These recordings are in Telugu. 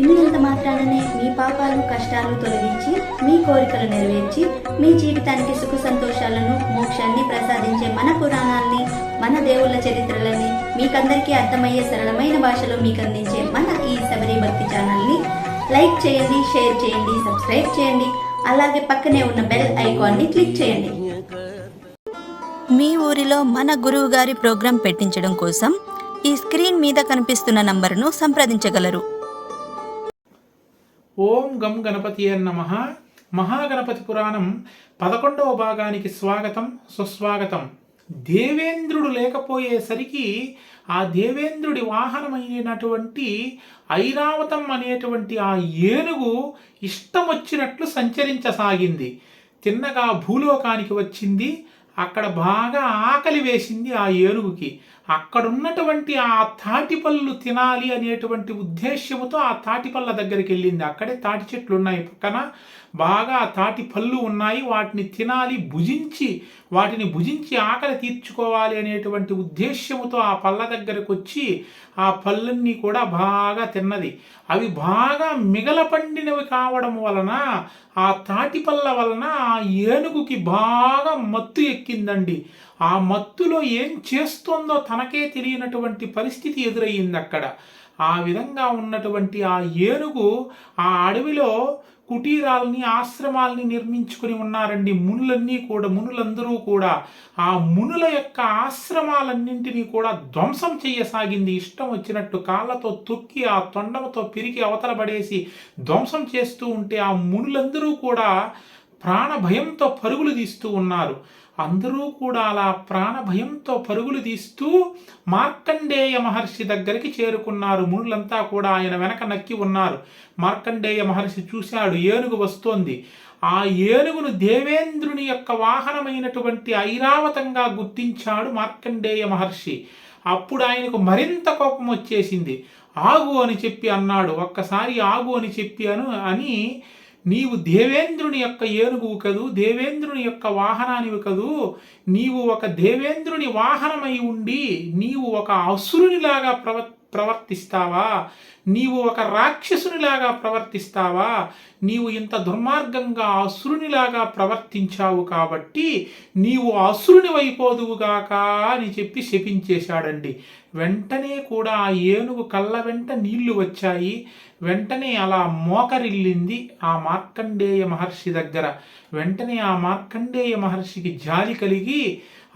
వినినంత మాత్రాననే మీ పాపాలు కష్టాలు తొలగించి మీ కోరికలు నెరవేర్చి మీ జీవితానికి సుఖ సంతోషాలను మోక్షాన్ని ప్రసాదించే మన పురాణాల్ని మన దేవుళ్ళ చరిత్రలని మీకందరికీ అర్థమయ్యే సరళమైన భాషలో మీకు అందించే మన ఈ శబరి భక్తి ఛానల్ని లైక్ చేయండి, షేర్ చేయండి, సబ్స్క్రైబ్ చేయండి. అలాగే పక్కనే ఉన్న బెల్ ఐకాన్ని క్లిక్ చేయండి. మీ ఊరిలో మన గురువు గారి ప్రోగ్రాం పెట్టించడం కోసం ఈ స్క్రీన్ మీద కనిపిస్తున్న నంబరును సంప్రదించగలరు. ఓం గం గణపతియే నమః. మహాగణపతి పురాణం 11వ భాగానికి స్వాగతం, సుస్వాగతం. దేవేంద్రుడు లేకపోయేసరికి ఆ దేవేంద్రుడి వాహనమైనటువంటి ఐరావతం అనేటువంటి ఆ ఏనుగు ఇష్టం వచ్చినట్లు సంచరించసాగింది. తిన్నగా భూలోకానికి వచ్చింది. అక్కడ బాగా ఆకలి వేసింది ఆ ఏనుగుకి. అక్కడున్నటువంటి ఆ తాటిపళ్ళు తినాలి అనేటువంటి ఉద్దేశ్యముతో ఆ తాటిపళ్ళ దగ్గరికి వెళ్ళింది. అక్కడే తాటి చెట్లు ఉన్నాయి, పక్కన బాగా తాటి పళ్ళు ఉన్నాయి. వాటిని తినాలి, వాటిని భుజించి ఆకలి తీర్చుకోవాలి అనేటువంటి ఉద్దేశ్యముతో ఆ పళ్ళ దగ్గరకు వచ్చి ఆ పళ్ళన్నీ కూడా బాగా తిన్నది. అవి బాగా మిగలపండినవి కావడం వలన ఆ తాటిపళ్ళ వలన ఆ ఏనుగుకి బాగా మత్తు ఎక్కిందండి. ఆ మత్తులో ఏం చేస్తోందో తనకే తెలియనటువంటి పరిస్థితి ఎదురయ్యింది అక్కడ. ఆ విధంగా ఉన్నటువంటి ఆ ఏనుగు ఆ అడవిలో కుటీరాలని, ఆశ్రమాలని నిర్మించుకుని ఉన్నారండి మునులందరూ కూడా ఆ మునుల యొక్క ఆశ్రమాలన్నింటినీ కూడా ధ్వంసం చెయ్యసాగింది. ఇష్టం వచ్చినట్టు కాళ్ళతో తొక్కి ఆ తొండముతో పిరికి అవతల పడేసి ధ్వంసం చేస్తూ ఉంటే ఆ మునులందరూ కూడా ప్రాణభయంతో పరుగులు తీస్తూ ఉన్నారు. అందరూ కూడా అలా ప్రాణభయంతో పరుగులు తీస్తూ మార్కండేయ మహర్షి దగ్గరికి చేరుకున్నారు. మునులంతా కూడా ఆయన వెనక నక్కి ఉన్నారు. మార్కండేయ మహర్షి చూశాడు, ఏనుగు వస్తోంది. ఆ ఏనుగును దేవేంద్రుని యొక్క వాహనమైనటువంటి ఐరావతంగా గుర్తించాడు మార్కండేయ మహర్షి. అప్పుడు ఆయనకు మరింత కోపం వచ్చేసింది. ఆగు అని చెప్పి అన్నాడు. ఒక్కసారి ఆగు అని చెప్పి అని నీవు దేవేంద్రుని యొక్క ఏనుగువు కదూ, దేవేంద్రుని యొక్క వాహనానివి కదూ, నీవు ఒక దేవేంద్రుని వాహనమై ఉండి నీవు ఒక అసురునిలాగా ప్రవర్తిస్తావా? నీవు ఒక రాక్షసునిలాగా ప్రవర్తిస్తావా? నీవు ఇంత దుర్మార్గంగా అసురునిలాగా ప్రవర్తించావు కాబట్టి నీవు అసురుని అయిపోదువుగాక అని చెప్పి శపించేశాడండి. వెంటనే కూడా ఆ ఏనుగు కళ్ళ వెంట నీళ్లు వచ్చాయి. వెంటనే అలా మోకరిల్లింది ఆ మార్కండేయ మహర్షి దగ్గర. వెంటనే ఆ మార్కండేయ మహర్షికి జాలి కలిగి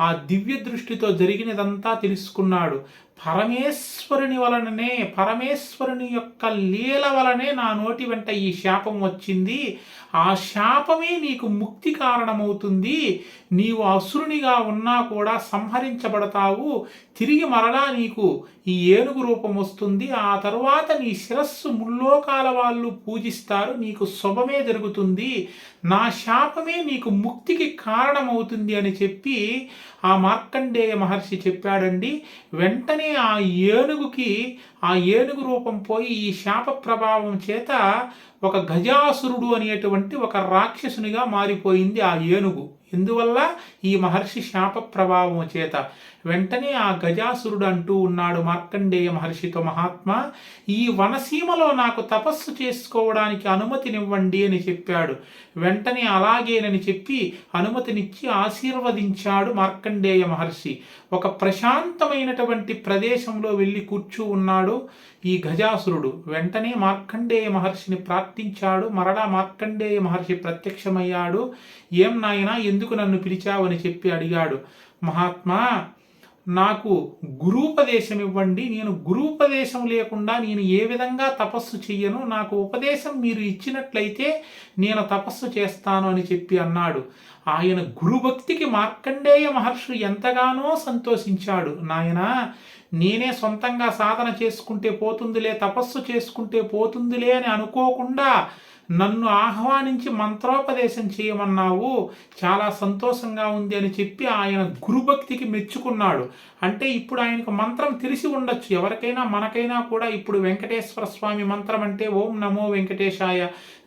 ఆ దివ్య దృష్టితో జరిగినదంతా తెలుసుకున్నాడు. పరమేశ్వరుని యొక్క లీల వలనే నా నోటి వెంట ఈ శాపం వచ్చింది. ఆ శాపమే నీకు ముక్తి కారణమవుతుంది. నీవు అసురునిగా ఉన్నా కూడా సంహరించబడతావు. తిరిగి మరలా నీకు ఈ ఏనుగు రూపం వస్తుంది. ఆ తరువాత నీ శిరస్సు ముల్లోకాల వాళ్ళు పూజిస్తారు. నీకు శుభమే జరుగుతుంది. నా శాపమే నీకు ముక్తికి కారణమవుతుంది అని చెప్పి ఆ మార్కండేయ మహర్షి చెప్పాడండి. వెంటనే ఆ ఏనుగు రూపం పోయి ఈ శాప ప్రభావం చేత ఒక గజాసురుడు అనేటువంటి ఒక రాక్షసునిగా మారిపోయింది ఆ ఏనుగు. ఎందువల్ల? ఈ మహర్షి శాప ప్రభావం చేత. వెంటనే ఆ గజాసురుడు అంటూ ఉన్నాడు మార్కండేయ మహర్షితో, మహాత్మా, ఈ వనసీమలో నాకు తపస్సు చేసుకోవడానికి అనుమతినివ్వండి అని చెప్పాడు. వెంటనే అలాగేనని చెప్పి అనుమతినిచ్చి ఆశీర్వదించాడు మార్కండేయ మహర్షి. ఒక ప్రశాంతమైనటువంటి ప్రదేశంలో వెళ్ళి ఉన్నాడు ఈ గజాసురుడు. వెంటనే మార్కండేయ మహర్షిని ప్రార్థించాడు. మరలా మార్కండేయ మహర్షి ప్రత్యక్షమయ్యాడు. ఏం నాయనా, ఎందుకు నన్ను పిలిచావని చెప్పి అడిగాడు. మహాత్మా, నాకు గురూపదేశం ఇవ్వండి. నేను గురూపదేశం లేకుండా నేను ఏ విధంగా తపస్సు చెయ్యను. నాకు ఉపదేశం మీరు ఇచ్చినట్లయితే నేను తపస్సు చేస్తాను అని చెప్పి అన్నాడు. ఆయన గురుభక్తికి మార్కండేయ మహర్షి ఎంతగానో సంతోషించాడు. నాయనా, నేనే సొంతంగా సాధన చేసుకుంటే పోతుందిలే, తపస్సు చేసుకుంటే పోతుందిలే అని అనుకోకుండా నన్ను ఆహ్వానించి మంత్రోపదేశం చేయమన్నావు, చాలా సంతోషంగా ఉంది అని చెప్పి ఆయన గురుభక్తికి మెచ్చుకున్నాడు. అంటే ఇప్పుడు ఆయనకు మంత్రం తెలిసి ఉండొచ్చు. ఎవరికైనా మనకైనా కూడా ఇప్పుడు వెంకటేశ్వర స్వామి మంత్రం అంటే ఓం నమో వెంకటేశాయ,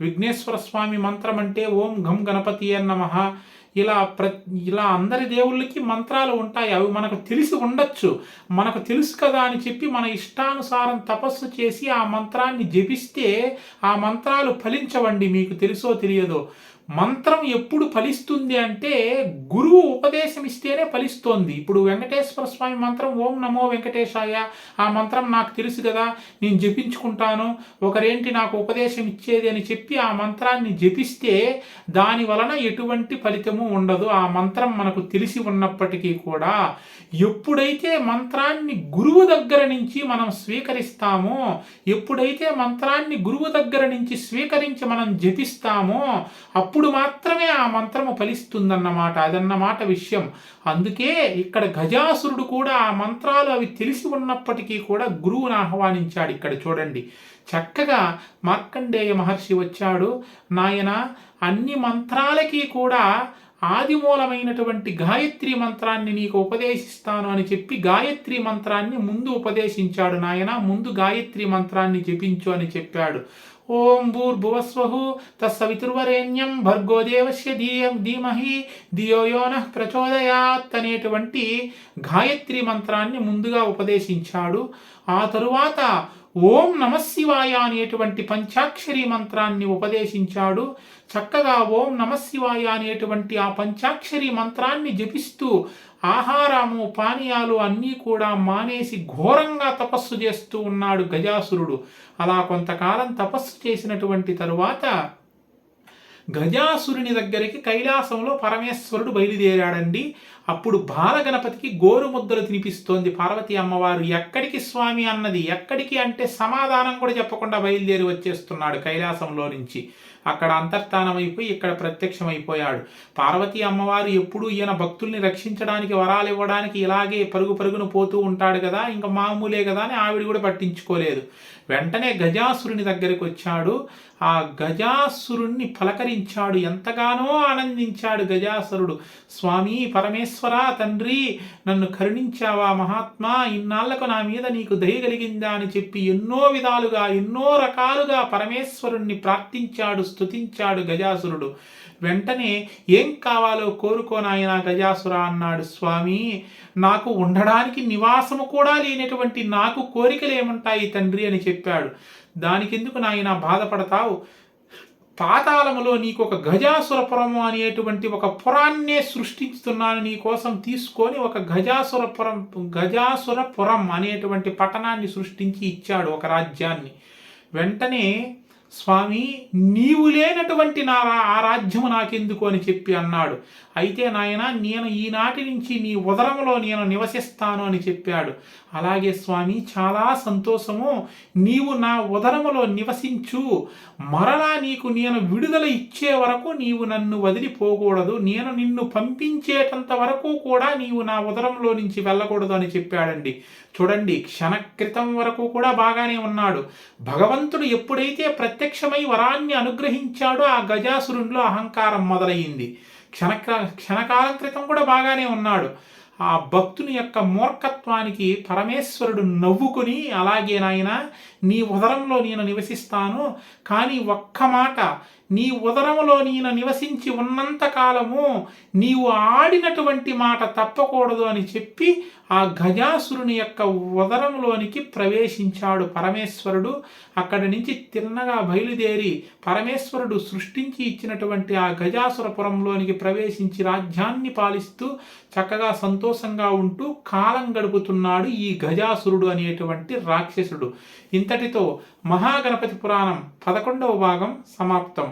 విఘ్నేశ్వర స్వామి మంత్రం అంటే ఓం గం గణపతియే నమః, ఇలా అందరి దేవుళ్ళకి మంత్రాలు ఉంటాయి, అవి మనకు తెలిసి ఉండొచ్చు. మనకు తెలుసు కదా అని చెప్పి మన ఇష్టానుసారం తపస్సు చేసి ఆ మంత్రాన్ని జపిస్తే ఆ మంత్రాలు ఫలించవండి. మీకు తెలుసో తెలియదో, మంత్రం ఎప్పుడు ఫలిస్తుంది అంటే గురువు ఉపదేశం ఇస్తేనే ఫలిస్తోంది. ఇప్పుడు వెంకటేశ్వర స్వామి మంత్రం ఓం నమో వెంకటేశాయ, ఆ మంత్రం నాకు తెలుసు కదా, నేను జపించుకుంటాను, ఒకరేంటి నాకు ఉపదేశం ఇచ్చేది అని చెప్పి ఆ మంత్రాన్ని జపిస్తే దాని వలన ఎటువంటి ఫలితము ఉండదు. ఆ మంత్రం మనకు తెలిసి ఉన్నప్పటికీ కూడా ఎప్పుడైతే మంత్రాన్ని గురువు దగ్గర నుంచి మనం స్వీకరిస్తామో, ఎప్పుడైతే మంత్రాన్ని గురువు దగ్గర నుంచి స్వీకరించి మనం జపిస్తామో అప్పుడు మాత్రమే ఆ మంత్రము ఫలిస్తుందన్నమాట. అదన్నమాట విషయం. అందుకే ఇక్కడ గజాసురుడు కూడా ఆ మంత్రాలు అవి తెలిసి ఉన్నప్పటికీ కూడా గురువుని ఆహ్వానించాడు. ఇక్కడ చూడండి, చక్కగా మార్కండేయ మహర్షి వచ్చాడు, నాయన అన్ని మంత్రాలకి కూడా ఆదిమూలమైనటువంటి గాయత్రి మంత్రాన్ని నీకు ఉపదేశిస్తాను అని చెప్పి గాయత్రి మంత్రాన్ని ముందు ఉపదేశించాడు. నాయన ముందు గాయత్రి మంత్రాన్ని జపించు అని చెప్పాడు. ఓం భూర్భువస్వహు తస్సవితుర్వరేణ్యం భర్గో దేవస్య ధీమహి ధియో యో నః ప్రచోదయాత్ అనేటువంటి గాయత్రి మంత్రాన్ని ముందుగా ఉపదేశించాడు. ఆ తరువాత ఓం నమశివాయ అనేటువంటి పంచాక్షరి మంత్రాన్ని ఉపదేశించాడు. చక్కగా ఓం నమశివాయ అనేటువంటి ఆ పంచాక్షరి మంత్రాన్ని జపిస్తూ ఆహారము పానీయాలు అన్నీ కూడా మానేసి ఘోరంగా తపస్సు చేస్తూ ఉన్నాడు గజాసురుడు. అలా కొంతకాలం తపస్సు చేసినటువంటి తరువాత గజాసురుని దగ్గరికి కైలాసంలో పరమేశ్వరుడు బయలుదేరాడండి. అప్పుడు బాలగణపతికి గోరుముద్దలు తినిపిస్తోంది పార్వతీ అమ్మవారు. ఎక్కడికి స్వామి అన్నది. ఎక్కడికి అంటే సమాధానం కూడా చెప్పకుండా బయలుదేరి వచ్చేస్తున్నాడు కైలాసంలో నుంచి. అక్కడ అంతర్ధానమైపోయి ఇక్కడ ప్రత్యక్షమైపోయాడు. పార్వతీ అమ్మవారు ఎప్పుడు ఈయన భక్తుల్ని రక్షించడానికి వరాలు ఇవ్వడానికి ఇలాగే పరుగు పరుగును పోతూ ఉంటాడు కదా, ఇంకా మామూలే కదా అని ఆవిడ కూడా పట్టించుకోలేదు. వెంటనే గజాసురుని దగ్గరికి వచ్చాడు. ఆ గజాసురుణ్ణి పలకరించాడు. ఎంతగానో ఆనందించాడు గజాసురుడు. స్వామి పరమేశ్వర తండ్రి, నన్ను కరుణించావా మహాత్మా, ఇన్నాళ్లకు నా మీద నీకు దయ కలిగిందా అని చెప్పి ఎన్నో విధాలుగా ఎన్నో రకాలుగా పరమేశ్వరుణ్ణి ప్రార్థించాడు, స్తుతించాడు గజాసురుడు. వెంటనే ఏం కావాలో కోరుకోనాయనా గజాసుర అన్నాడు. స్వామి నాకు ఉండడానికి నివాసము కూడా లేనటువంటి నాకు కోరికలు ఏముంటాయి తండ్రి అని చెప్పాడు. దానికెందుకు నాయనా బాధపడతావు, పాతాళములో నీకు ఒక గజాసురపురము అనేటువంటి ఒక పురాన్నే సృష్టిస్తున్నాను నీ కోసం తీసుకొని ఒక గజాసురపురం అనేటువంటి పట్టణాన్ని సృష్టించి ఇచ్చాడు, ఒక రాజ్యాన్ని. వెంటనే స్వామి నీవు లేనటువంటి ఆ రాజ్యము నాకెందుకు అని చెప్పి అన్నాడు. అయితే నాయన నేను ఈనాటి నుంచి నీ ఉదరంలో నేను నివసిస్తాను అని చెప్పాడు. అలాగే స్వామి చాలా సంతోషము, నీవు నా ఉదరములో నివసించు, మరలా నీకు నేను విడుదల ఇచ్చే వరకు నీవు నన్ను వదిలిపోకూడదు, నేను నిన్ను పంపించేటంత వరకు కూడా నీవు నా ఉదరంలో నుంచి వెళ్ళకూడదు అని చెప్పాడండి. చూడండి, క్షణక్రితం వరకు కూడా బాగానే ఉన్నాడు. భగవంతుడు ఎప్పుడైతే ప్రత్యక్షమై వరాన్ని అనుగ్రహించాడో ఆ గజాసురునిలో అహంకారం మొదలయ్యింది. క్షణకాలం క్రితం కూడా బాగానే ఉన్నాడు. ఆ భక్తుని యొక్క మూర్ఖత్వానికి పరమేశ్వరుడు నవ్వుకుని, అలాగే నాయన నీ ఉదరంలో నేను నివసిస్తాను, కానీ ఒక్క మాట, నీ ఉదరములో నేను నివసించి ఉన్నంత కాలము నీవు ఆడినటువంటి మాట తప్పకూడదు అని చెప్పి ఆ గజాసురుని యొక్క ఉదరంలోనికి ప్రవేశించాడు పరమేశ్వరుడు. అక్కడి నుంచి తిన్నగా బయలుదేరి పరమేశ్వరుడు సృష్టించి ఇచ్చినటువంటి ఆ గజాసురపురంలోనికి ప్రవేశించి రాజ్యాన్ని పాలిస్తూ చక్కగా సంతోషంగా ఉంటూ కాలం గడుపుతున్నాడు ఈ గజాసురుడు అనేటువంటి రాక్షసుడు. ఇంతటితో మహాగణపతి పురాణం 11వ భాగం సమాప్తం.